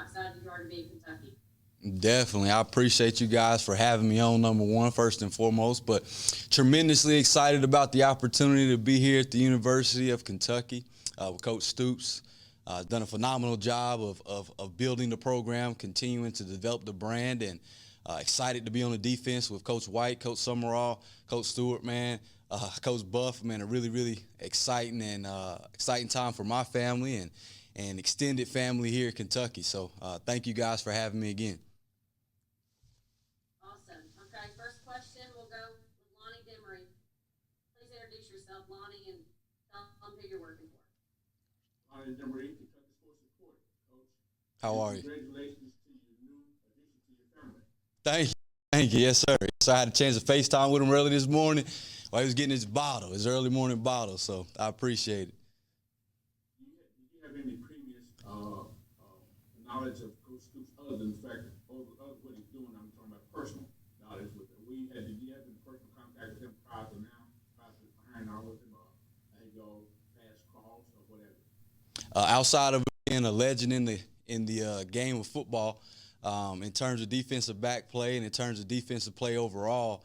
outside the yard to be in Kentucky? Definitely. I appreciate you guys for having me on, number one, first and foremost, but tremendously excited about the opportunity to be here at the University of Kentucky with Coach Stoops. Done a phenomenal job of building the program, continuing to develop the brand, and excited to be on the defense with Coach White, Coach Summerall, Coach Stewart, man, Coach Buff, man, a really, really exciting and exciting time for my family and extended family here in Kentucky. So thank you guys for having me again. Awesome. Okay, first question will go with Lonnie Demery. Please introduce yourself, Lonnie, and tell them who you're working for. Lonnie Demery, Kentucky Sports Report, Coach. How are you? Congratulations to your new addition to your family. Thank you. Thank you. Yes, sir. So I had a chance to FaceTime with him early this morning while he was getting his bottle, his early morning bottle. So I appreciate it. Did you have any previous knowledge of Coach Stoops other than the fact of what he's doing? I'm talking about personal knowledge. Did you have any personal contact with him prior to now, prior to behind all with him, past calls or whatever? Outside of being a legend in the game of football, in terms of defensive back play and in terms of defensive play overall,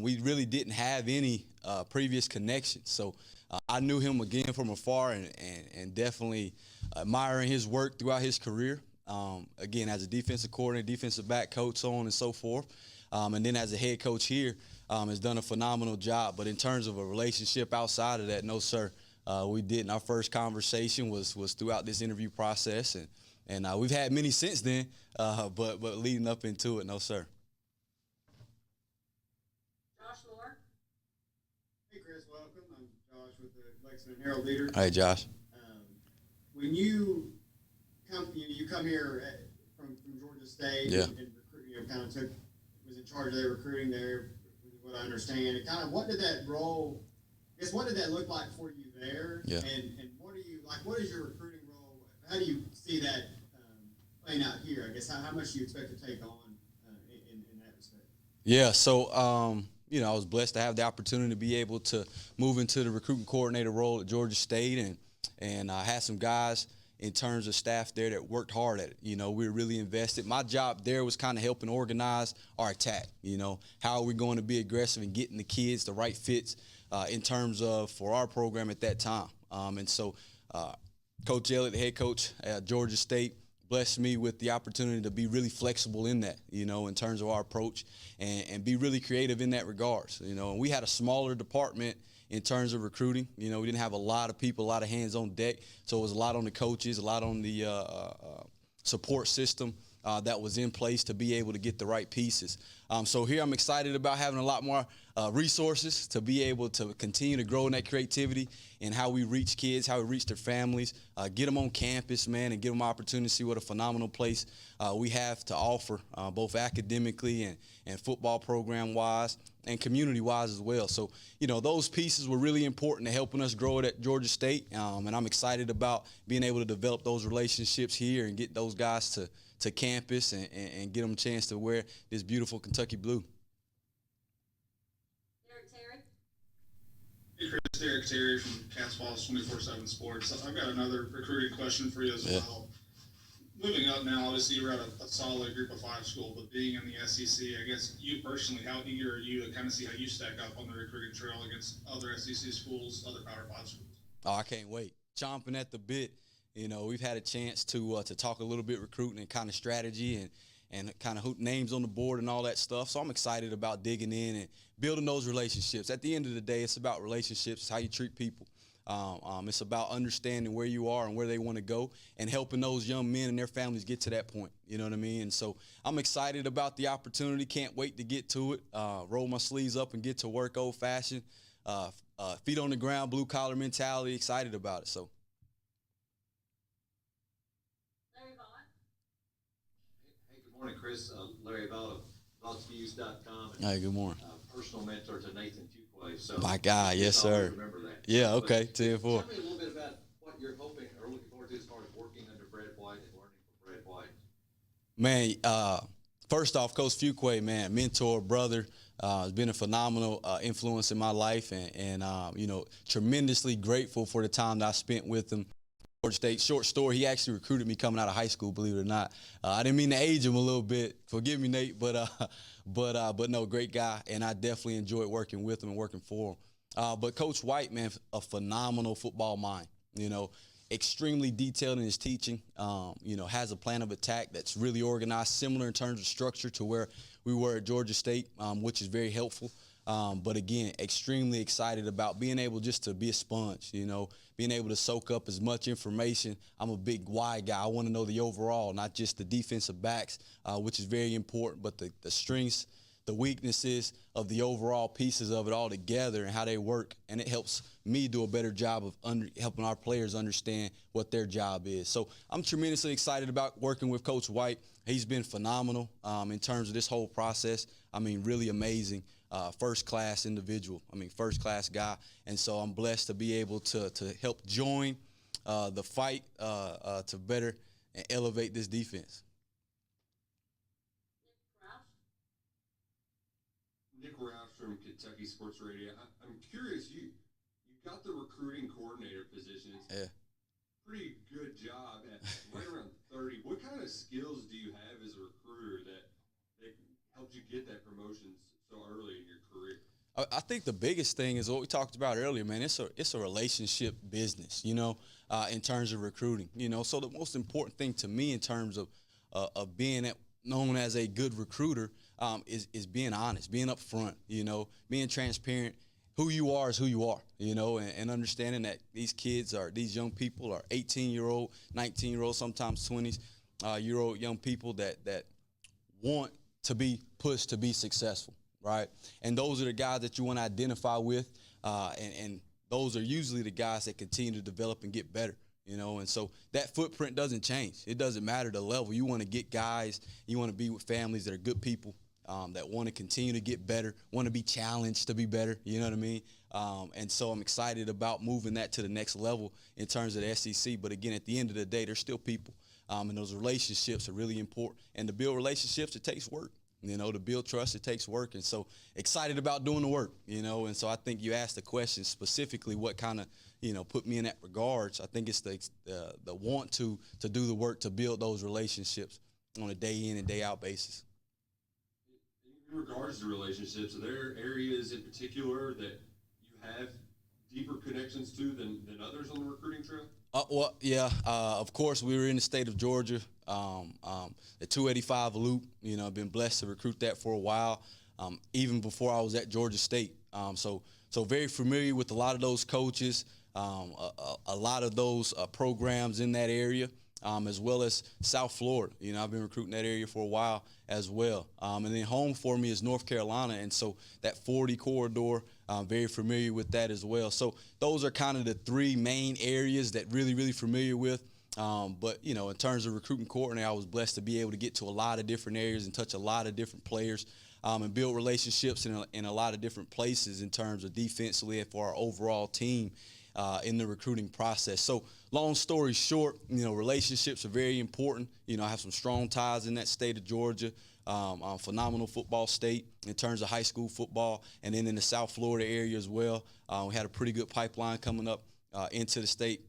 we really didn't have any previous connections. So I knew him again from afar and definitely admiring his work throughout his career. Again, as a defensive coordinator, defensive back coach, so on and so forth. And then as a head coach here, has done a phenomenal job. But in terms of a relationship outside of that, no, sir, we didn't. Our first conversation was throughout this interview process, and we've had many since then, but leading up into it, no, sir. Josh Moore. Hey, Chris, welcome. I'm Josh with the Lexington Herald Leader. Hey, Josh. When you come here from Georgia State, Yeah. and kind of was in charge of their recruiting there, what I understand. And kind of what did that role? I guess what did that look like for you there? Yeah. And what do you like? What is your recruiting role? How do you see that playing out here? I guess how much do you expect to take on in that respect? Yeah, so I was blessed to have the opportunity to be able to move into the recruiting coordinator role at Georgia State, and I had some guys in terms of staff there that worked hard at it. We were really invested. My job there was kind of helping organize our attack. How are we going to be aggressive and getting the kids the right fits in terms of for our program at that time. And so Coach Elliott, the head coach at Georgia State, blessed me with the opportunity to be really flexible in that, in terms of our approach and be really creative in that regards. And we had a smaller department in terms of recruiting. We didn't have a lot of people, a lot of hands on deck. So it was a lot on the coaches, a lot on the support system that was in place to be able to get the right pieces. So here I'm excited about having a lot more resources to be able to continue to grow in that creativity and how we reach kids, how we reach their families, get them on campus, man, and give them an opportunity to see what a phenomenal place we have to offer, both academically and football program-wise and community-wise as well. So, those pieces were really important to helping us grow it at Georgia State, and I'm excited about being able to develop those relationships here and get those guys to campus and get them a chance to wear this beautiful Kentucky blue. Derek Terry. Hey, Chris, Derek Terry from Cats Falls 24/7 Sports. I've got another recruiting question for you as well. Moving up now, obviously you're at a solid group of 5 school, but being in the SEC, I guess you personally, how eager are you to kind of see how you stack up on the recruiting trail against other SEC schools, other Power 5 schools? Oh, I can't wait. Chomping at the bit. We've had a chance to talk a little bit recruiting and kind of strategy and kind of names on the board and all that stuff. So I'm excited about digging in and building those relationships. At the end of the day, it's about relationships, it's how you treat people. It's about understanding where you are and where they want to go and helping those young men and their families get to that point. You know what I mean? And so I'm excited about the opportunity. Can't wait to get to it, roll my sleeves up and get to work old-fashioned, feet on the ground, blue-collar mentality, excited about it. So. Larry Vaught. Hey, good morning, Chris. Larry Vaught of VaughtsViews.com. Hey, good morning. Personal mentor to Nathan Fuqua. So my guy, yes, sir. Remember that. Yeah, okay, 10-4. Tell me a little bit about what you're hoping or looking forward to as far as working under Brad White and learning from Brad White. Man, first off, Coach Fuqua, man, mentor, brother, has been a phenomenal influence in my life and tremendously grateful for the time that I spent with him Georgia State. Short story, he actually recruited me coming out of high school, believe it or not. I didn't mean to age him a little bit. Forgive me, Nate, but no, great guy, and I definitely enjoyed working with him and working for him. But Coach White, man, a phenomenal football mind, extremely detailed in his teaching, has a plan of attack that's really organized, similar in terms of structure to where we were at Georgia State, which is very helpful. But again, extremely excited about being able just to be a sponge, being able to soak up as much information. I'm a big why guy. I want to know the overall, not just the defensive backs, which is very important, but the strengths, the weaknesses of the overall pieces of it all together and how they work. And it helps me do a better job of helping our players understand what their job is. So I'm tremendously excited about working with Coach White. He's been phenomenal in terms of this whole process. I mean, really amazing. First-class individual. I mean, first-class guy. And so I'm blessed to be able to help join the fight to better and elevate this defense. Nick Roush? Nick Roush from Kentucky Sports Radio. I'm curious, you got the recruiting coordinator position. It's Yeah. Pretty good job at right around 30. What kind of skills do you have as a recruiter that helped you get that promotion so early in your career? I think the biggest thing is what we talked about earlier, man. It's a relationship business, in terms of recruiting. So the most important thing to me in terms of being known as a good recruiter is being honest, being upfront, being transparent. Who you are is who you are, and understanding that these young people are 18-year-old, 19-year-old, sometimes 20-year-old young people that want to be pushed to be successful, right? And those are the guys that you want to identify with, and those are usually the guys that continue to develop and get better, and so that footprint doesn't change. It doesn't matter the level. You want to get guys, you want to be with families that are good people, that want to continue to get better, want to be challenged to be better, you know what I mean? And so I'm excited about moving that to the next level in terms of the SEC. But again, at the end of the day, they're still people, and those relationships are really important. And to build relationships, it takes work. To build trust, it takes work. And so excited about doing the work, and so I think you asked the question specifically what kind of, put me in that regards. I think it's the want to do the work to build those relationships on a day in and day out basis. In regards to relationships, are there areas in particular that you have deeper connections to than others on the recruiting trail? Well, yeah. Of course, we were in the state of Georgia. The 285 loop, I've been blessed to recruit that for a while, even before I was at Georgia State. So very familiar with a lot of those coaches, a lot of those programs in that area, as well as South Florida. I've been recruiting that area for a while as well. And then home for me is North Carolina, and so that 40 corridor, I'm very familiar with that as well. So those are kind of the three main areas that really familiar with. But, in terms of recruiting coordinator, I was blessed to be able to get to a lot of different areas and touch a lot of different players, and build relationships in a lot of different places in terms of defensively and for our overall team in the recruiting process. So long story short, relationships are very important. I have some strong ties in that state of Georgia. Phenomenal football state in terms of high school football, and then in the South Florida area as well. We had a pretty good pipeline coming up into the state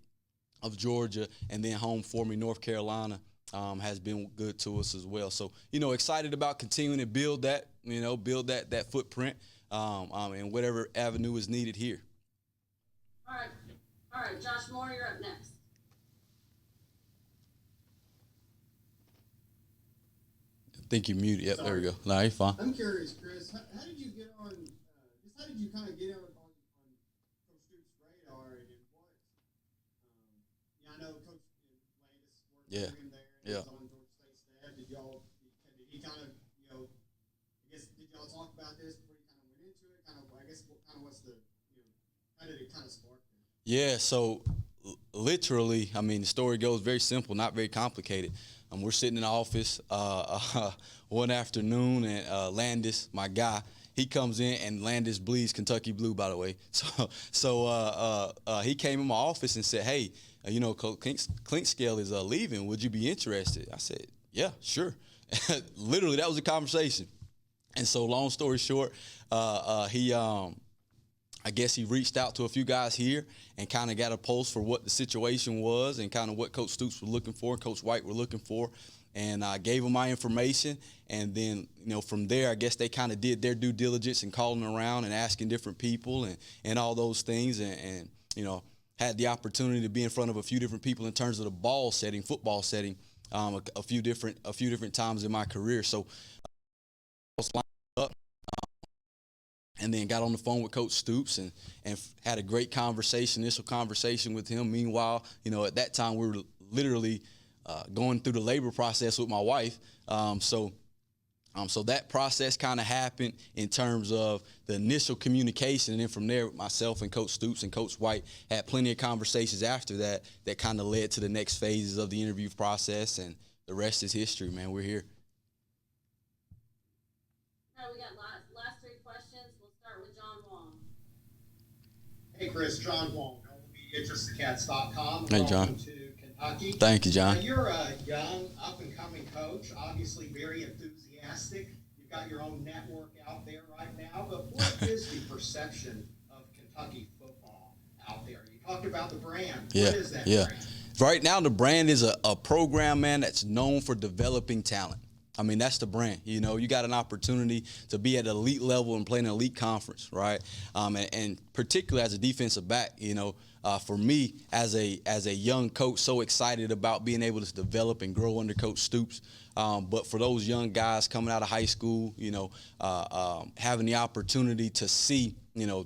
of Georgia, and then home for me, North Carolina, has been good to us as well. So, excited about continuing to build that, build that footprint, and whatever avenue is needed here. All right, Josh Moore, you're up next. I think you're muted. Yep, there we go. No, you're fine. I'm curious, Chris, how did you get on, how did you kind of get on Coach Stoops' radar, and what, I know Coach Landis worked Yeah. for him there, and Yeah. he was on Georgia State staff. Did he kind of, did y'all talk about this before you kind of went into it? What's the, how did it kind of spark there? Yeah, so literally, the story goes very simple, not very complicated. We're sitting in the office one afternoon, and Landis, my guy, he comes in, and Landis bleeds Kentucky blue, by the way. So he came in my office and said, "Hey, Coach Clinkscale is leaving. Would you be interested?" I said, "Yeah, sure." Literally, that was a conversation. And so, long story short, I guess he reached out to a few guys here and kind of got a pulse for what the situation was and kind of what Coach Stoops was looking for, Coach White were looking for. And I gave them my information. And then, from there, I guess they kind of did their due diligence and calling around and asking different people and all those things. And had the opportunity to be in front of a few different people in terms of the football setting, a few different times in my career. So I was lined up. And then got on the phone with Coach Stoops and had a great initial conversation with him. Meanwhile, at that time we were literally going through the labor process with my wife. So that process kind of happened in terms of the initial communication. And then from there, myself and Coach Stoops and Coach White had plenty of conversations after that kind of led to the next phases of the interview process. And the rest is history, man. We're here. All right, we got last three questions. We'll start with John Wong. Hey, Chris, John Wong, JustTheCats.com. Hey, John. Welcome to Kentucky. Thank you, John. You're a young, up-and-coming coach, obviously very enthusiastic. You've got your own network out there right now. But what is the perception of Kentucky football out there? You talked about the brand. Yeah, What is that yeah. brand? Right now, the brand is a program, man, that's known for developing talent. I mean, that's the brand. You got an opportunity to be at an elite level and play in an elite conference, right? And particularly as a defensive back, for me as a young coach, so excited about being able to develop and grow under Coach Stoops. But for those young guys coming out of high school, having the opportunity to see,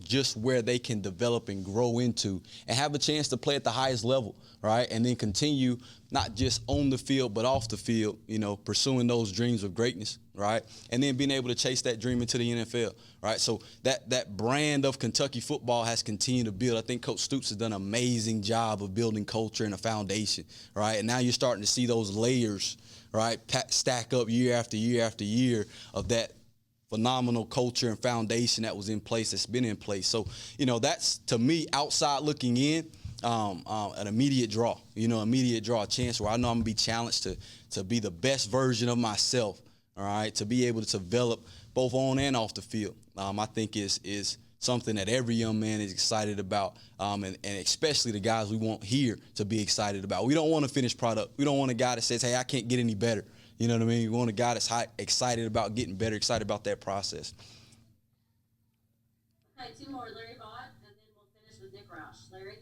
just where they can develop and grow into and have a chance to play at the highest level, right? And then continue not just on the field, but off the field, pursuing those dreams of greatness, right? And then being able to chase that dream into the NFL, right? So that brand of Kentucky football has continued to build. I think Coach Stoops has done an amazing job of building culture and a foundation, right? And now you're starting to see those layers, right, stack up year after year after year of that phenomenal culture and foundation that was in place, that's been in place. So, that's, to me, outside looking in, an immediate draw, a chance where I know I'm going to be challenged to be the best version of myself, all right, to be able to develop both on and off the field. I think is something that every young man is excited about, and especially the guys we want here to be excited about. We don't want a finished product. We don't want a guy that says, hey, I can't get any better. You know what I mean? We want a guy that's excited about getting better, excited about that process. Okay, two more, Larry Vaught, and then we'll finish with Nick Roush. Larry?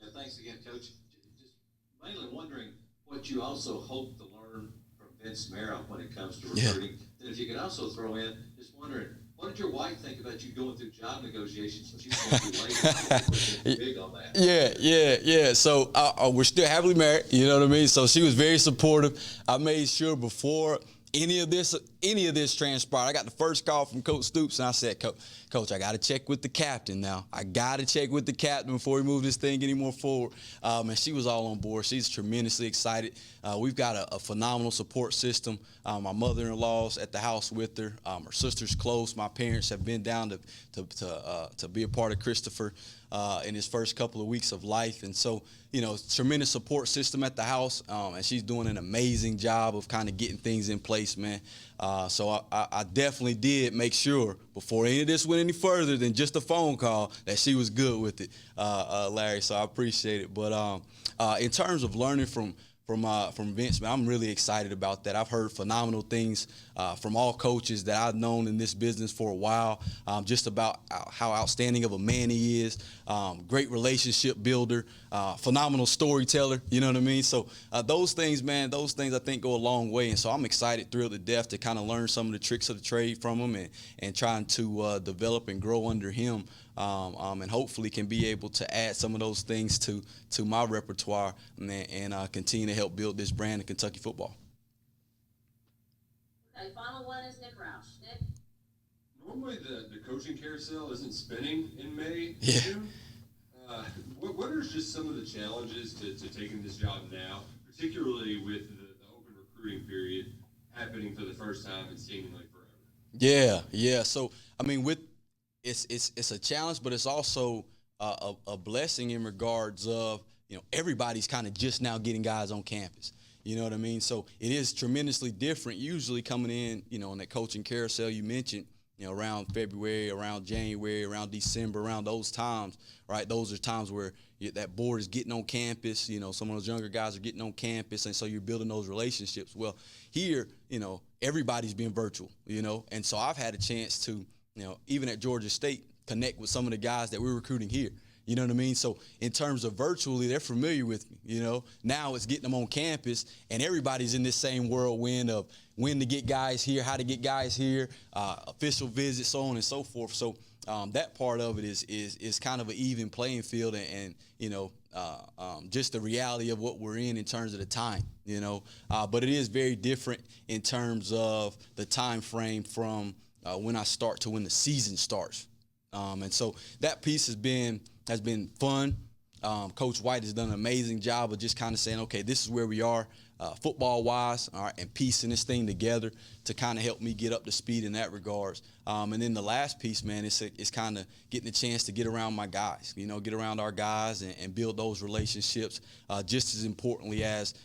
Yeah, thanks again, Coach. Just mainly wondering what you also hope to learn from Vince Marrow when it comes to recruiting. And if you could also throw in, just wondering, what did your wife think about you going through job negotiations when she's going to be late? Big on that. Yeah. So we're still happily married, you know what I mean? So she was very supportive. I made sure before any of this transpired, I got the first call from Coach Stoops, and I said, Coach, I got to check with the captain now. I got to check with the captain before we move this thing any more forward. And she was all on board. She's tremendously excited. We've got a phenomenal support system. My mother-in-law's at the house with her. Her sister's close. My parents have been down to be a part of Christopher in his first couple of weeks of life. And so, tremendous support system at the house. And she's doing an amazing job of kind of getting things in place, man. So I definitely did make sure before any of this went any further than just a phone call that she was good with it, Larry. So I appreciate it. But in terms of learning from Vince, man, I'm really excited about that. I've heard phenomenal things from all coaches that I've known in this business for a while, just about how outstanding of a man he is, great relationship builder, phenomenal storyteller, you know what I mean? So those things, man, I think go a long way. And so I'm excited, thrilled to death to kind of learn some of the tricks of the trade from him and trying to develop and grow under him. And hopefully can be able to add some of those things to my repertoire and continue to help build this brand of Kentucky football. Okay, final one is Nick Roush. Nick? Normally the coaching carousel isn't spinning in May. Yeah. June. What are just some of the challenges to taking this job now, particularly with the open recruiting period happening for the first time in seemingly forever? Yeah. So, I mean, it's a challenge, but it's also a blessing in regards of, everybody's kind of just now getting guys on campus. You know what I mean? So it is tremendously different. Usually coming in, in that coaching carousel you mentioned, around February, around January, around December, around those times, right? Those are times where that board is getting on campus. Some of those younger guys are getting on campus, and so you're building those relationships. Well, here, everybody's been virtual, and so I've had a chance to, even at Georgia State, connect with some of the guys that we're recruiting here. You know what I mean? So in terms of virtually, they're familiar with me, Now it's getting them on campus, and everybody's in this same whirlwind of when to get guys here, how to get guys here, official visits, so on and so forth. So that part of it is kind of an even playing field, and just the reality of what we're in terms of the time, But it is very different in terms of the time frame from when I start to when the season starts. And so that piece has been fun. Coach White has done an amazing job of just kind of saying, okay, this is where we are football-wise, all right, and piecing this thing together to kind of help me get up to speed in that regards. And then the last piece, man, is kind of getting a chance to get around my guys, get around our guys and build those relationships just as importantly as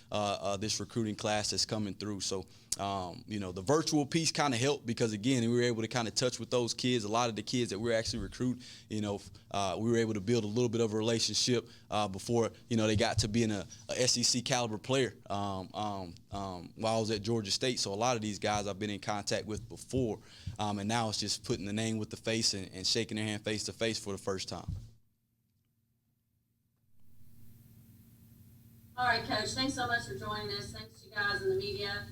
this recruiting class that's coming through. So, the virtual piece kind of helped because, again, we were able to kind of touch with those kids. A lot of the kids that we're actually recruiting, we were able to build a little bit of a relationship before, they got to being a SEC caliber player while I was at Georgia State. So a lot of these guys I've been in contact with before, and now it's just putting the name with the face and shaking their hand face to face for the first time. All right, Coach, thanks so much for joining us. Thanks to you guys in the media.